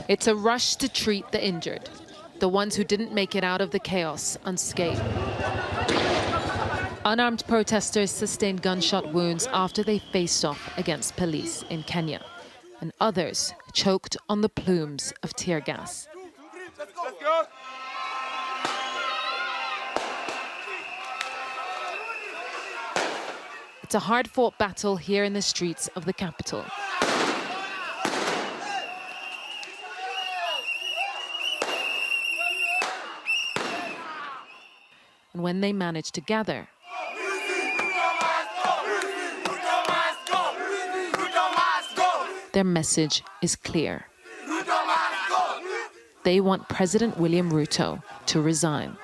It's a rush to treat the injured, the ones who didn't make it out of the chaos unscathed. Unarmed protesters sustained gunshot wounds after they faced off against police in Kenya, and others choked on the plumes of tear gas. It's a hard-fought battle here in the streets of the capital. And when they manage to gather, their message is clear. They want President William Ruto to resign.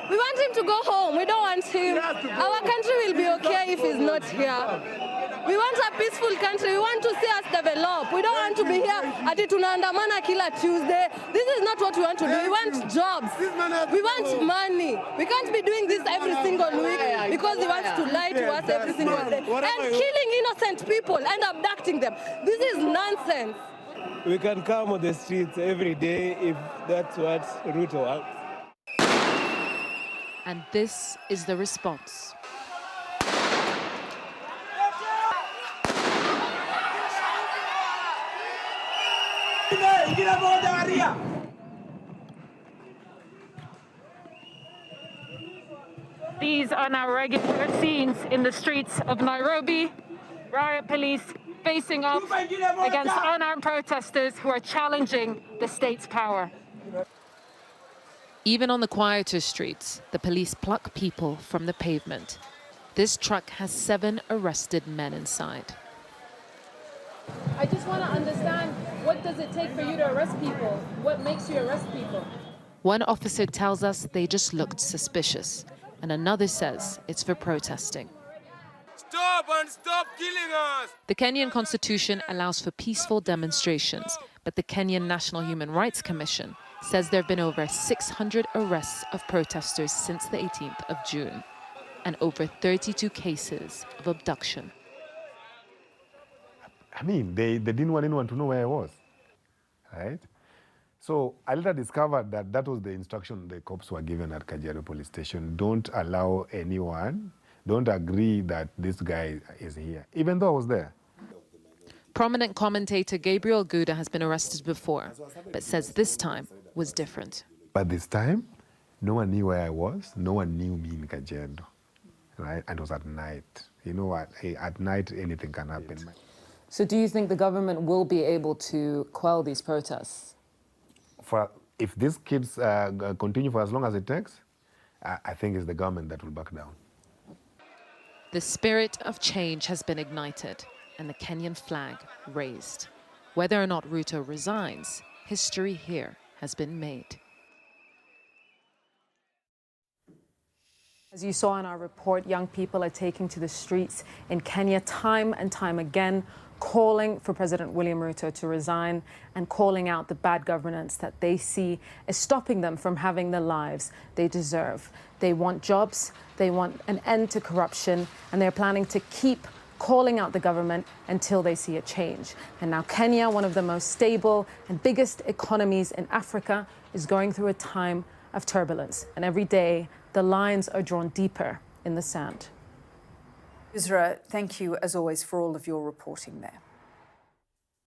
We want him to go home. We don't want him. Our country will be okay if he's not here. We want a peaceful country. We want to see us develop. We don't want to be here at tunaandamana kila Tuesday. This is not what we want to do. We want jobs. We want money. We can't be doing this every single week because he wants to lie to us every single day. And killing innocent people and abducting them. This is nonsense. We can come on the streets every day if that's what Ruto wants. And this is the response. These are now regular scenes in the streets of Nairobi. Riot police facing off against unarmed protesters who are challenging the state's power. Even on the quieter streets, the police pluck people from the pavement. This truck has 7 arrested men inside. I just want to understand, what does it take for you to arrest people? What makes you arrest people? One officer tells us they just looked suspicious, and another says it's for protesting. Stop and stop killing us! The Kenyan constitution allows for peaceful demonstrations, but the Kenyan National Human Rights Commission says there have been over 600 arrests of protesters since the 18th of June, and over 32 cases of abduction. I mean, they didn't want anyone to know where I was, right? So I later discovered that that was the instruction the cops were given at Kajiado police station. Don't allow anyone, don't agree that this guy is here, even though I was there. Prominent commentator Gabriel Guda has been arrested before, but says this time was different. But this time, no one knew where I was. No one knew me in Kajiado, right? And it was at night. You know what? At night, anything can happen. So do you think the government will be able to quell these protests? If these kids continue for as long as it takes, I think it's the government that will back down. The spirit of change has been ignited and the Kenyan flag raised. Whether or not Ruto resigns, history here has been made. As you saw in our report, young people are taking to the streets in Kenya time and time again, calling for President William Ruto to resign and calling out the bad governance that they see is stopping them from having the lives they deserve. They want jobs, they want an end to corruption, and they're planning to keep calling out the government until they see a change. And now Kenya, one of the most stable and biggest economies in Africa, is going through a time of turbulence. And every day, the lines are drawn deeper in the sand. Yousra, thank you, as always, for all of your reporting there.